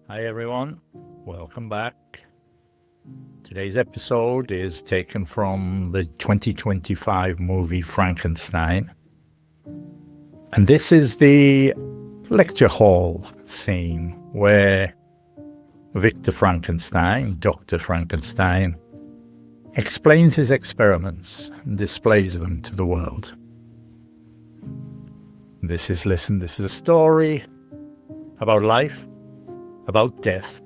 Hi everyone, welcome back. Today's episode is taken from the 2025 movie Frankenstein. And this is the lecture hall scene where Victor Frankenstein, Dr. Frankenstein, explains his experiments and displays them to the world. This is a story about life, about death,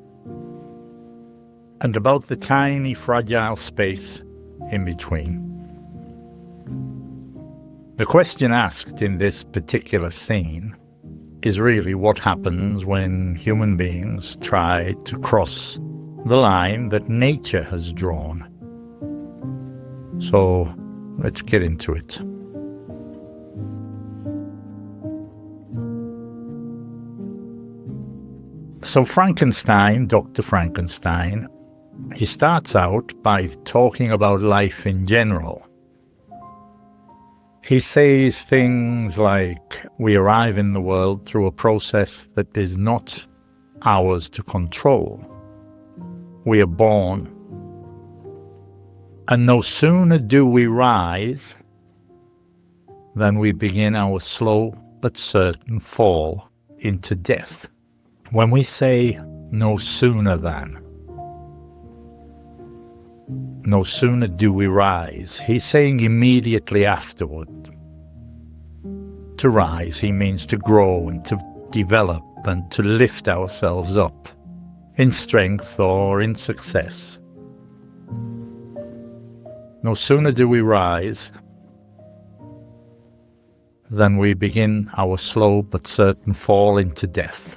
and about the tiny, fragile space in between. The question asked in this particular scene is really what happens when human beings try to cross the line that nature has drawn. So let's get into it. So Frankenstein, Dr. Frankenstein, he starts out by talking about life in general. He says things like, we arrive in the world through a process that is not ours to control. We are born, and no sooner do we rise than we begin our slow but certain fall into death. When we say no sooner than, no sooner do we rise, he's saying immediately afterward. To rise, he means to grow and to develop and to lift ourselves up in strength or in success. No sooner do we rise than we begin our slow but certain fall into death.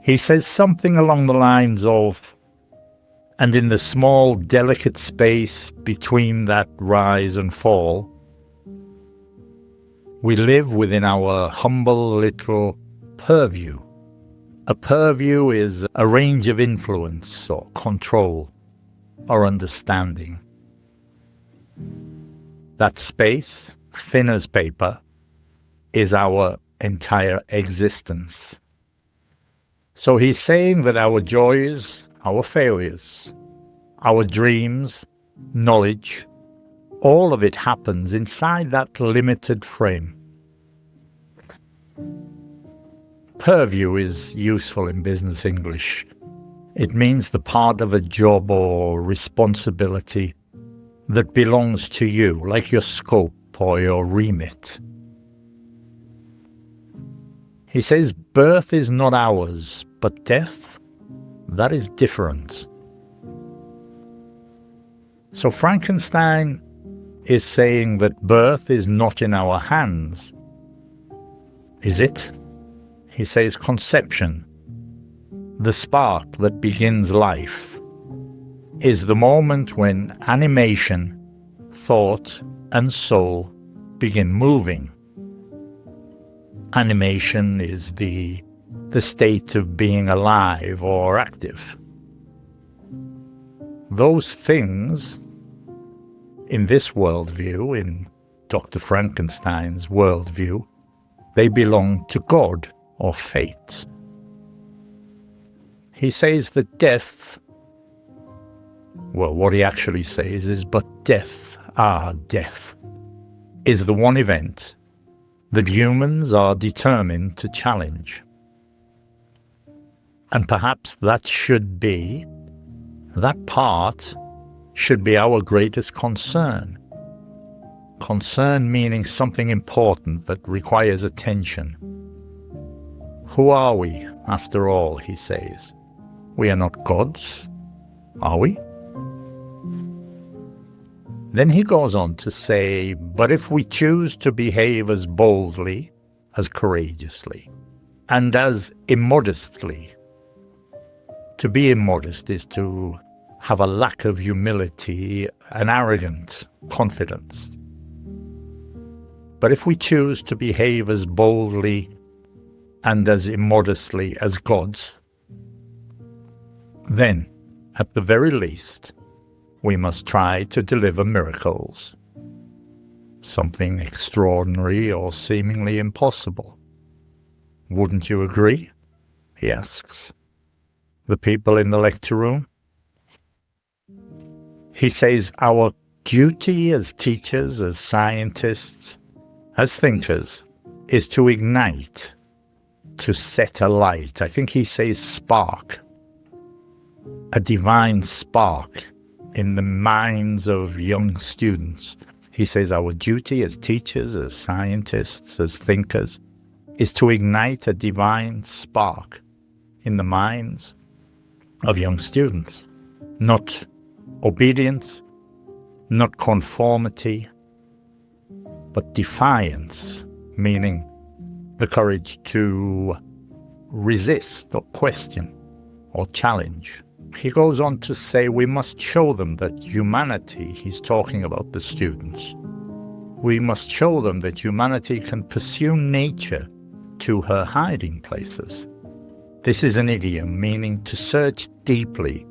He says something along the lines of, and in the small, delicate space between that rise and fall, we live within our humble little purview. A purview is a range of influence or control or understanding. That space, thin as paper, is our entire existence. So he's saying that our joys, our failures, our dreams, knowledge, all of it happens inside that limited frame. Purview is useful in business English. It means the part of a job or responsibility that belongs to you, like your scope or your remit. He says birth is not ours, but death, that is different. So Frankenstein is saying that birth is not in our hands. Is it? He says conception, the spark that begins life, is the moment when animation, thought, and soul begin moving. Animation is the state of being alive or active. Those things, in this worldview, in Dr. Frankenstein's worldview, they belong to God or fate. He says that death, well, what he actually says is, but death is the one event that humans are determined to challenge. And perhaps that part should be our greatest concern. Concern meaning something important that requires attention. Who are we, after all, he says? We are not gods, are we? Then he goes on to say, but if we choose to behave as boldly, as courageously, and as immodestly, to be immodest is to have a lack of humility, an arrogant confidence. But if we choose to behave as boldly and as immodestly as gods, then, at the very least, we must try to deliver miracles, something extraordinary or seemingly impossible. Wouldn't you agree? he asks the people in the lecture room. He says our duty as teachers, as scientists, as thinkers, is to ignite, to set alight. I think he says spark, a divine spark in the minds of young students. He says our duty as teachers, as scientists, as thinkers, is to ignite a divine spark in the minds of young students. Not obedience, not conformity, but defiance, meaning the courage to resist or question or challenge. He goes on to say we must show them that humanity, he's talking about the students, we must show them that humanity can pursue nature to her hiding places. This is an idiom meaning to search deeply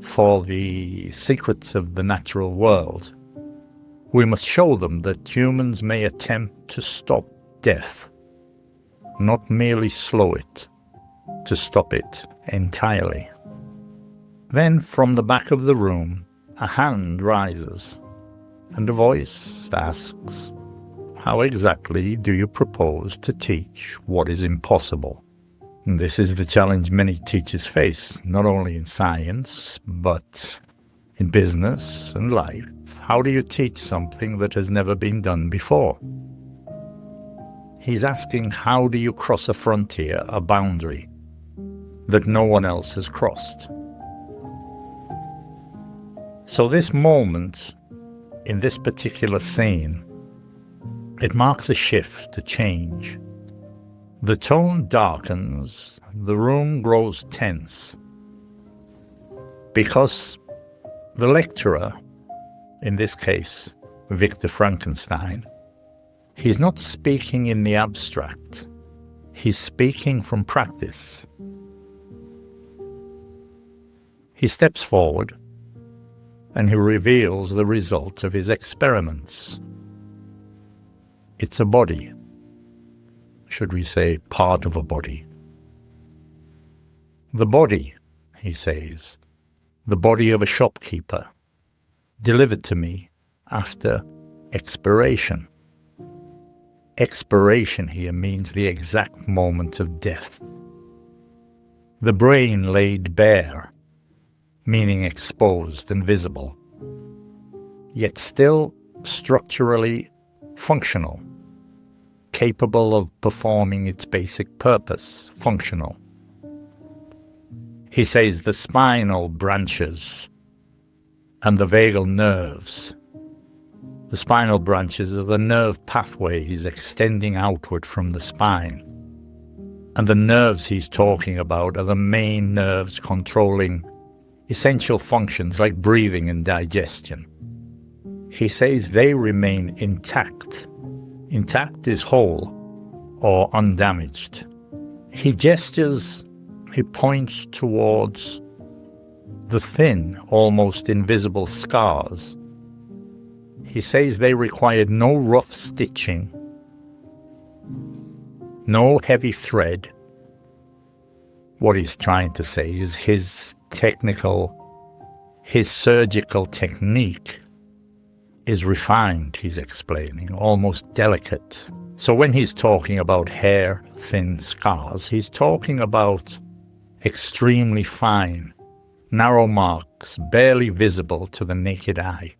for the secrets of the natural world. We must show them that humans may attempt to stop death, not merely slow it, to stop it entirely. Then from the back of the room, a hand rises, and a voice asks, how exactly do you propose to teach what is impossible? And this is the challenge many teachers face, not only in science, but in business and life. How do you teach something that has never been done before? He's asking, how do you cross a frontier, a boundary that no one else has crossed? So this moment, in this particular scene, it marks a shift, a change. The tone darkens, the room grows tense, because the lecturer, in this case, Victor Frankenstein, he's not speaking in the abstract, he's speaking from practice. He steps forward, and he reveals the result of his experiments. It's a body. Should we say part of a body? The body, he says, the body of a shopkeeper, delivered to me after expiration. Expiration here means the exact moment of death. The brain laid bare, meaning exposed and visible, yet still structurally functional, capable of performing its basic purpose, functional. He says the spinal branches and the vagal nerves. The spinal branches are the nerve pathways extending outward from the spine. And the nerves he's talking about are the main nerves controlling essential functions like breathing and digestion. He says they remain intact. Intact is whole or undamaged. He gestures, he points towards the thin, almost invisible scars. He says they required no rough stitching, no heavy thread. What he's trying to say is his surgical technique is refined, he's explaining, almost delicate. So when he's talking about hair, thin scars, he's talking about extremely fine, narrow marks, barely visible to the naked eye.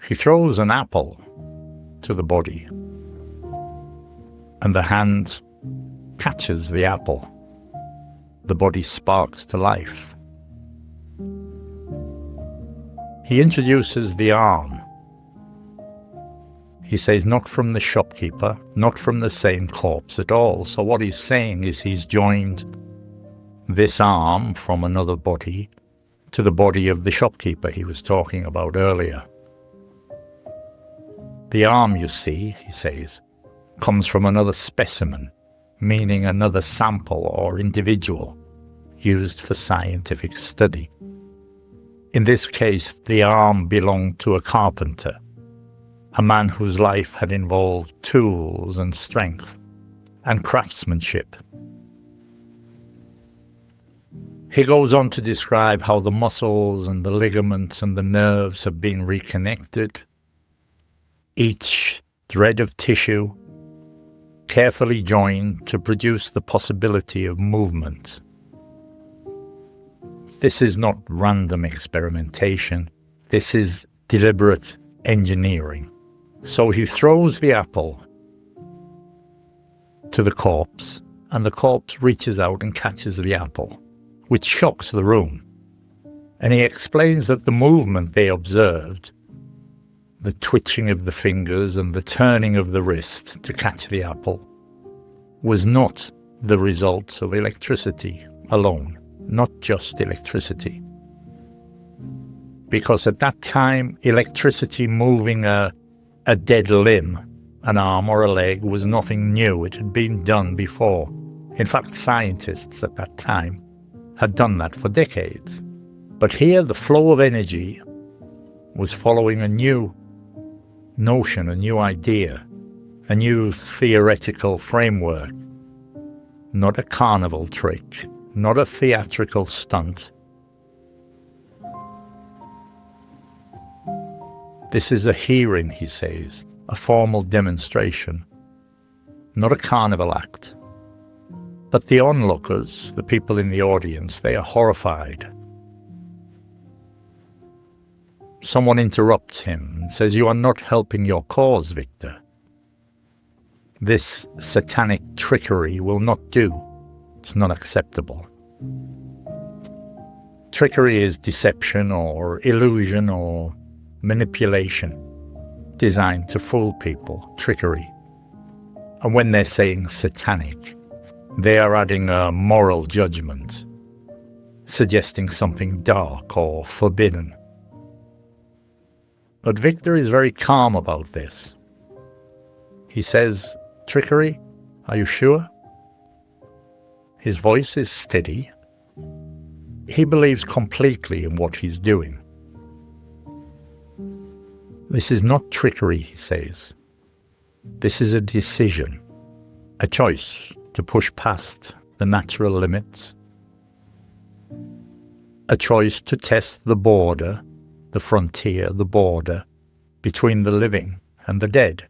He throws an apple to the body, and the hand catches the apple. The body sparks to life. He introduces the arm. He says not from the shopkeeper, not from the same corpse at all. So what he's saying is he's joined this arm from another body to the body of the shopkeeper he was talking about earlier. The arm, you see, he says, comes from another specimen, meaning another sample or individual used for scientific study. In this case, the arm belonged to a carpenter, a man whose life had involved tools and strength and craftsmanship. He goes on to describe how the muscles and the ligaments and the nerves have been reconnected, each thread of tissue carefully joined to produce the possibility of movement. This is not random experimentation. This is deliberate engineering. So he throws the apple to the corpse, and the corpse reaches out and catches the apple, which shocks the room. And he explains that the movement they observed, the twitching of the fingers and the turning of the wrist to catch the apple, was not the result of electricity alone, not just electricity. Because at that time, electricity moving a dead limb, an arm or a leg, was nothing new. It had been done before. In fact, scientists at that time had done that for decades. But here, the flow of energy was following a new notion, a new idea, a new theoretical framework. Not a carnival trick, not a theatrical stunt. This is a hearing, he says, a formal demonstration, not a carnival act. But the onlookers, the people in the audience, they are horrified. Someone interrupts him and says, "You are not helping your cause, Victor. This satanic trickery will not do. It's not acceptable." Trickery is deception or illusion or manipulation designed to fool people, trickery. And when they're saying satanic, they are adding a moral judgment, suggesting something dark or forbidden. But Victor is very calm about this. He says, "Trickery? Are you sure?" His voice is steady. He believes completely in what he's doing. This is not trickery, he says. This is a decision, a choice to push past the natural limits, a choice to test the border, the frontier, the border between the living and the dead.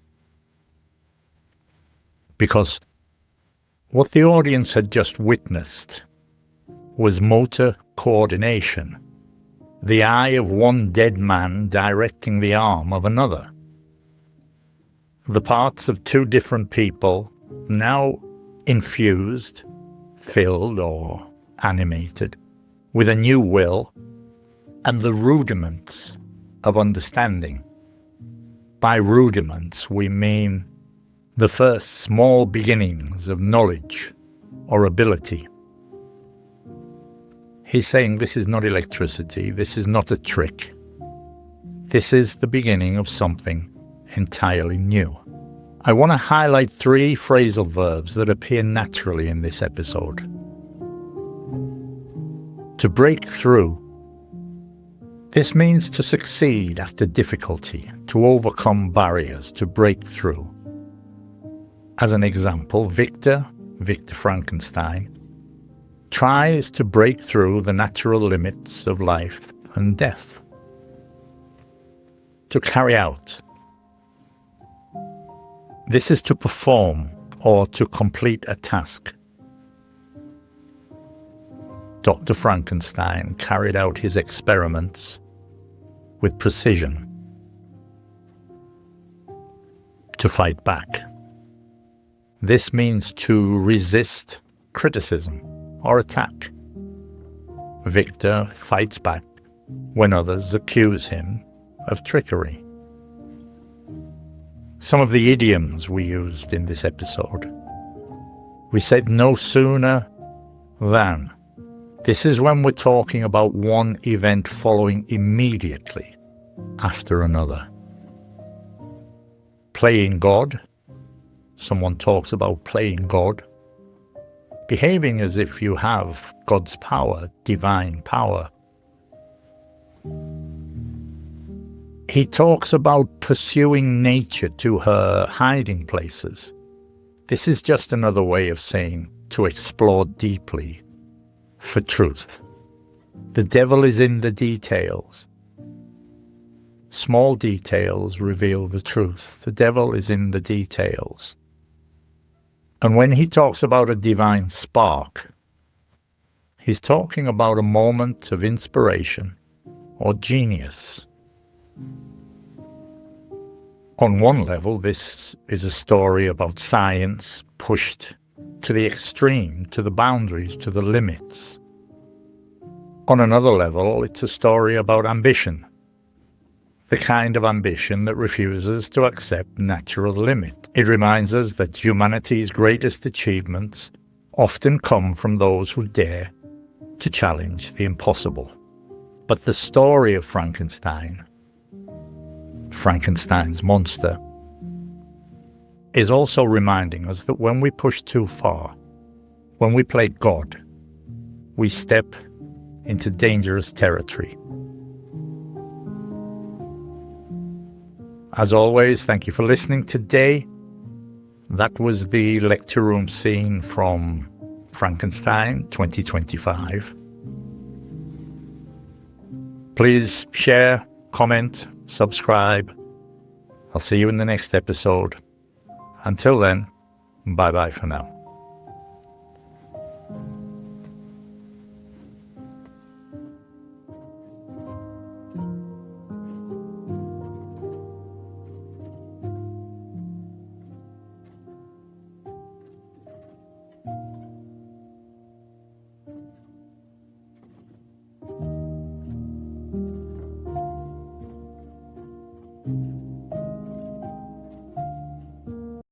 Because what the audience had just witnessed was motor coordination, the eye of one dead man directing the arm of another. The parts of two different people now infused, filled or animated with a new will and the rudiments of understanding. By rudiments we mean the first small beginnings of knowledge or ability. He's saying this is not electricity, this is not a trick. This is the beginning of something entirely new. I want to highlight 3 phrasal verbs that appear naturally in this episode. To break through. This means to succeed after difficulty, to overcome barriers, to break through. As an example, Victor Frankenstein, tries to break through the natural limits of life and death. To carry out. This is to perform or to complete a task. Dr. Frankenstein carried out his experiments with precision. To fight back. This means to resist criticism or attack. Victor fights back when others accuse him of trickery. Some of the idioms we used in this episode. We said no sooner than. This is when we're talking about one event following immediately after another. Playing God. Someone talks about playing God. Behaving as if you have God's power, divine power. He talks about pursuing nature to her hiding places. This is just another way of saying to explore deeply for truth. The devil is in the details. Small details reveal the truth. The devil is in the details. And when he talks about a divine spark, he's talking about a moment of inspiration or genius. On one level, this is a story about science pushed to the extreme, to the boundaries, to the limits. On another level, it's a story about ambition, the kind of ambition that refuses to accept natural limit. It reminds us that humanity's greatest achievements often come from those who dare to challenge the impossible. But the story of Frankenstein, Frankenstein's monster, is also reminding us that when we push too far, when we play God, we step into dangerous territory. As always, thank you for listening today. That was the lecture room scene from Frankenstein 2025. Please share, comment, subscribe. I'll see you in the next episode. Until then, bye-bye for now.